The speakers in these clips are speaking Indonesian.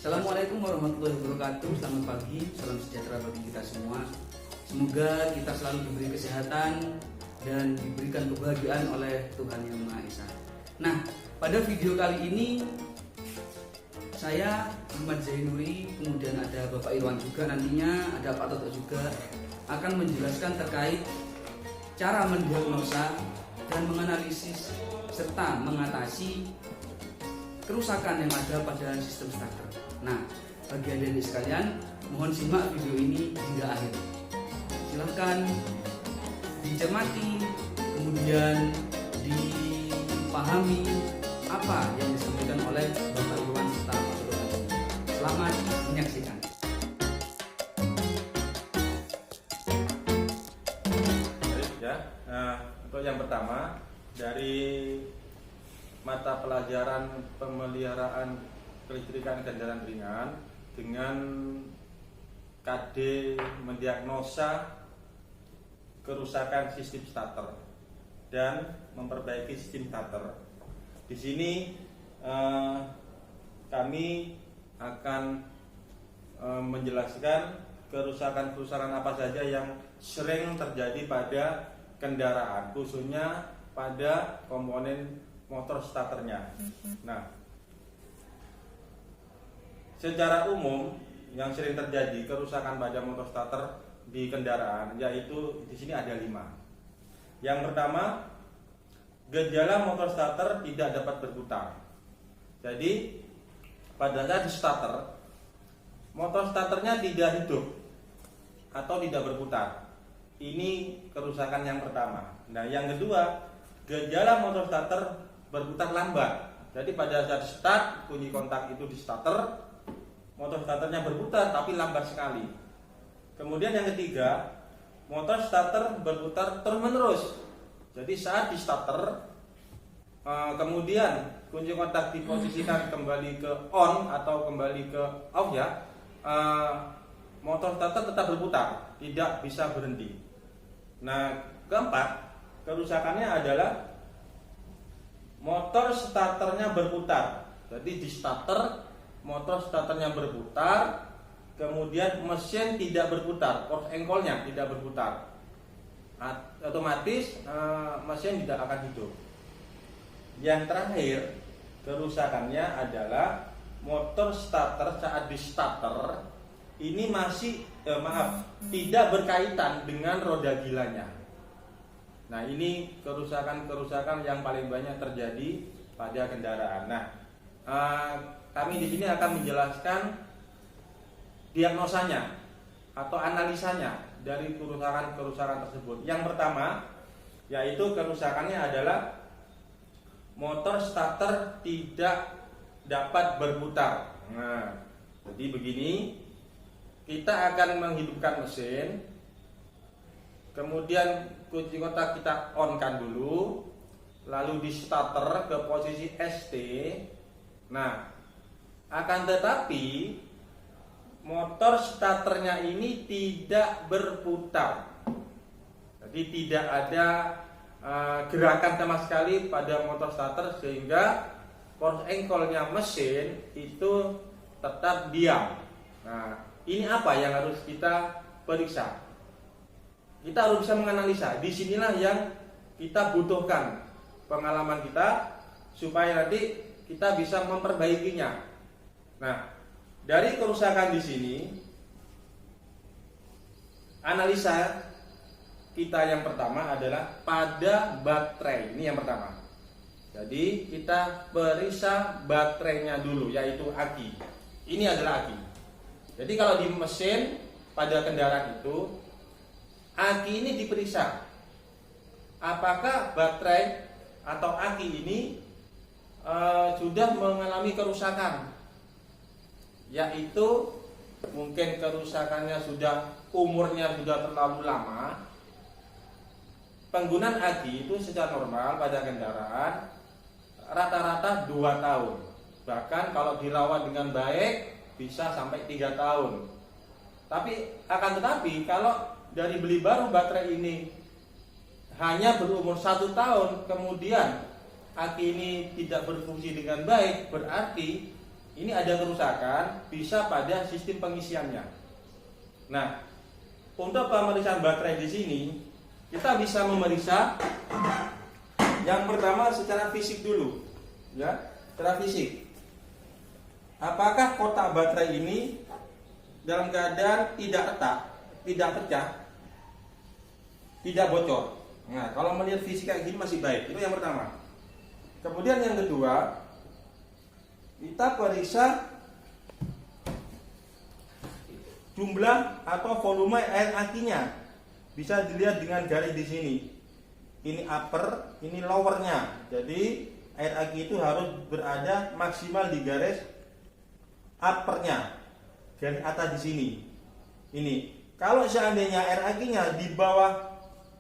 Assalamualaikum warahmatullahi wabarakatuh. Selamat pagi, salam sejahtera bagi kita semua. Semoga kita selalu diberi kesehatan dan diberikan kebahagiaan oleh Tuhan Yang Maha Esa. Nah, pada video kali ini saya Ahmad Zainuri, kemudian ada Bapak Irwan juga, nantinya ada Pak Toto juga akan menjelaskan terkait cara mendiagnosa dan menganalisis serta mengatasi kerusakan yang ada pada sistem starter. Nah, bagi adik-adik sekalian, mohon simak video ini hingga akhir. Silahkan dicermati, kemudian dipahami apa yang disampaikan oleh Bapak Irwan serta Pak Toto. Selamat menyaksikan. Untuk yang pertama, dari mata pelajaran pemeliharaan kelistrikan kendaraan ringan dengan KD mendiagnosa kerusakan sistem starter dan memperbaiki sistem starter. Di sini kami akan menjelaskan kerusakan-kerusakan apa saja yang sering terjadi pada kendaraan, khususnya pada komponen motor starternya. Nah, secara umum yang sering terjadi kerusakan pada motor starter di kendaraan yaitu di sini ada 5. Yang pertama, gejala motor starter tidak dapat berputar. Jadi pada saat di starter, motor starternya tidak hidup atau tidak berputar. Ini kerusakan yang pertama. Nah, yang kedua, gejala motor starter berputar lambat. Jadi pada saat start, kunci kontak itu di starter, motor starternya berputar tapi lambat sekali. Kemudian yang ketiga, motor starter berputar terus-menerus. Jadi saat di starter, kemudian kunci kontak diposisikan kembali ke on atau kembali ke off ya, motor starter tetap berputar, tidak bisa berhenti. Nah, keempat, kerusakannya adalah motor starternya berputar. Jadi di starter, motor starternya berputar, kemudian mesin tidak berputar, force engkol-nya tidak berputar. Otomatis mesin tidak akan hidup. Yang terakhir, kerusakannya adalah motor starter saat di starter ini masih tidak berkaitan dengan roda gilanya. Nah, ini kerusakan-kerusakan yang paling banyak terjadi pada kendaraan. Nah, kami di sini akan menjelaskan diagnosanya atau analisanya dari kerusakan-kerusakan tersebut. Yang pertama, yaitu kerusakannya adalah motor starter tidak dapat berputar. Nah, jadi begini, kita akan menghidupkan mesin, kemudian kunci kontak kita on-kan dulu, lalu di starter ke posisi ST. Nah, akan tetapi motor starternya ini tidak berputar. Jadi tidak ada gerakan sama sekali pada motor starter sehingga force engkol-nya mesin itu tetap diam. Nah, ini apa yang harus kita periksa? Kita harus bisa menganalisa. Disinilah yang kita butuhkan pengalaman kita supaya nanti kita bisa memperbaikinya. Nah, dari kerusakan di sini, analisa kita yang pertama adalah pada baterai. Ini yang pertama. Jadi kita periksa baterainya dulu, yaitu aki. Ini adalah aki. Jadi kalau di mesin pada kendaraan itu, aki ini diperiksa. Apakah baterai atau aki ini sudah mengalami kerusakan? Yaitu mungkin kerusakannya umurnya sudah terlalu lama. Penggunaan aki itu secara normal pada kendaraan rata-rata 2 tahun. Bahkan kalau dirawat dengan baik bisa sampai 3 tahun. Akan tetapi kalau dari beli baru baterai ini hanya berumur 1 tahun, kemudian aki ini tidak berfungsi dengan baik, berarti ini ada kerusakan, bisa pada sistem pengisiannya. Nah, untuk pemeriksaan baterai di sini kita bisa memeriksa yang pertama secara fisik dulu, ya, secara fisik. Apakah kotak baterai ini dalam keadaan tidak retak, tidak pecah, tidak bocor? Nah, kalau melihat fisik kayak gini masih baik. Itu yang pertama. Kemudian yang kedua, kita periksa jumlah atau volume air akinya. Bisa dilihat dengan garis di sini. Ini upper, ini lowernya. Jadi air aki itu harus berada maksimal di garis uppernya, garis atas di sini. Ini. Kalau seandainya air akinya di bawah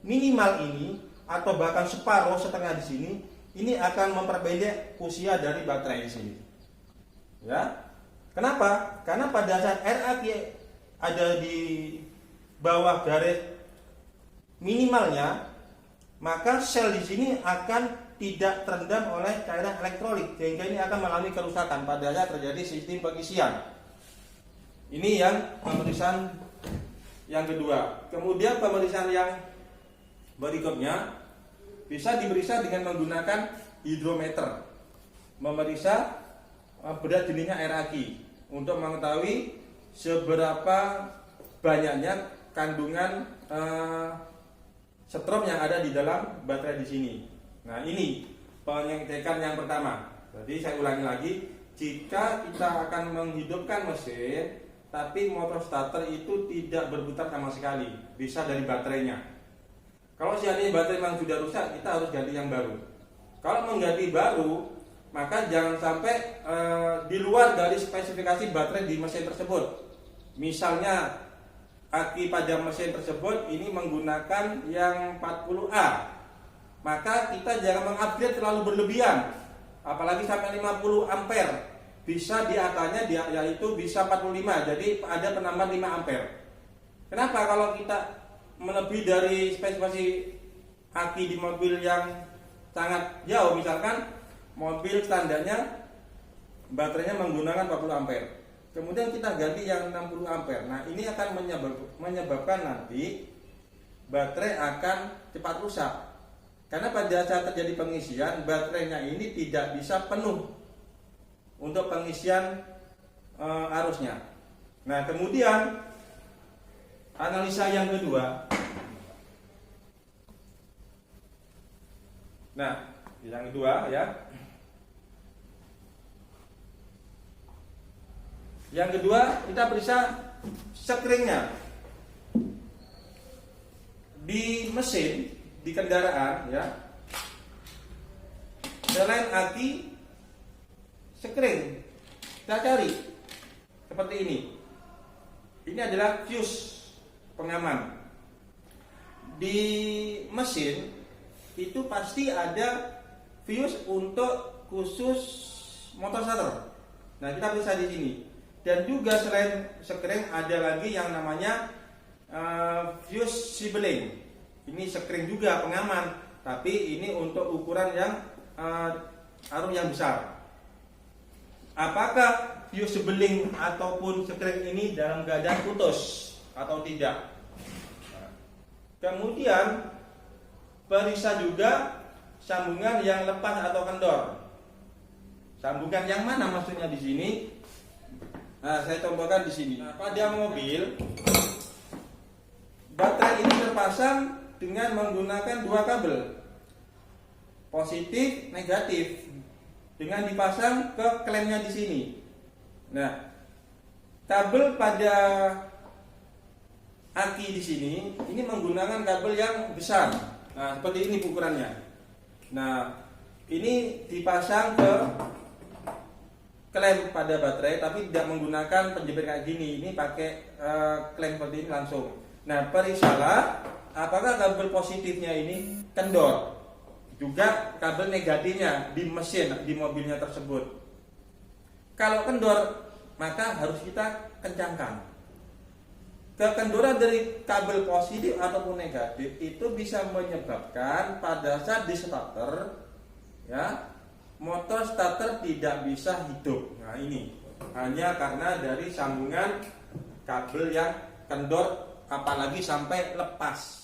minimal ini atau bahkan separuh setengah di sini, ini akan memperpendek usia dari baterai di sini. Ya. Kenapa? Karena pada saat air aki ada di bawah garis minimalnya, maka sel di sini akan tidak terendam oleh cairan elektrolit, sehingga ini akan mengalami kerusakan pada saat terjadi sistem pengisian. Ini yang pemeriksaan yang kedua. Kemudian pemeriksaan yang berikutnya bisa diperiksa dengan menggunakan hidrometer, memeriksa berat jenihnya air aki untuk mengetahui seberapa banyaknya kandungan strom yang ada di dalam baterai di sini. Nah, ini pengecekan yang pertama. Jadi saya ulangi lagi, jika kita akan menghidupkan mesin tapi motor starter itu tidak berputar sama sekali, bisa dari baterainya. Kalau seandainya baterai memang sudah rusak, kita harus ganti yang baru. Kalau mengganti baru, maka jangan sampai di luar dari spesifikasi baterai di mesin tersebut. Misalnya aki pada mesin tersebut ini menggunakan yang 40A, maka kita jangan mengupgrade terlalu berlebihan, apalagi sampai 50 ampere. Bisa di atasnya yaitu bisa 45, jadi ada penambahan 5 ampere. Kenapa? Kalau kita melebihi dari spesifikasi aki di mobil yang sangat jauh, misalkan mobil standarnya baterainya menggunakan 40 ampere, kemudian kita ganti yang 60 ampere. Nah, ini akan menyebabkan nanti baterai akan cepat rusak. Karena pada saat terjadi pengisian, baterainya ini tidak bisa penuh untuk pengisian arusnya. Nah, kemudian analisa yang kedua. Nah, yang kedua ya. Yang kedua, kita periksa sekringnya. Di mesin, di kendaraan ya. Selain aki, sekring kita cari seperti ini. Ini adalah fuse pengaman. Di mesin itu pasti ada fuse untuk khusus motor starter. Nah, kita bisa di sini. Dan juga selain sekring ada lagi yang namanya fuse sibling. Ini sekring juga pengaman, tapi ini untuk ukuran yang arus yang besar. Apakah fuse sibling ataupun sekring ini dalam keadaan putus atau tidak? Kemudian periksa juga sambungan yang lepas atau kendor. Sambungan yang mana maksudnya di sini? Nah, saya contohkan di sini. Nah, pada mobil baterai ini terpasang dengan menggunakan dua kabel, positif, negatif, dengan dipasang ke klemnya di sini. Nah, kabel pada aki di sini ini menggunakan kabel yang besar. Nah, seperti ini ukurannya. Nah, ini dipasang ke klem pada baterai, tapi tidak menggunakan penjepit kayak gini. Ini pakai klem seperti ini langsung. Nah, periksalah apakah kabel positifnya ini kendor, juga kabel negatifnya di mesin di mobilnya tersebut. Kalau kendor, maka harus kita kencangkan. Kekendoran dari kabel positif ataupun negatif itu bisa menyebabkan pada saat di starter, ya, motor starter tidak bisa hidup. Nah, ini hanya karena dari sambungan kabel yang kendor, apalagi sampai lepas.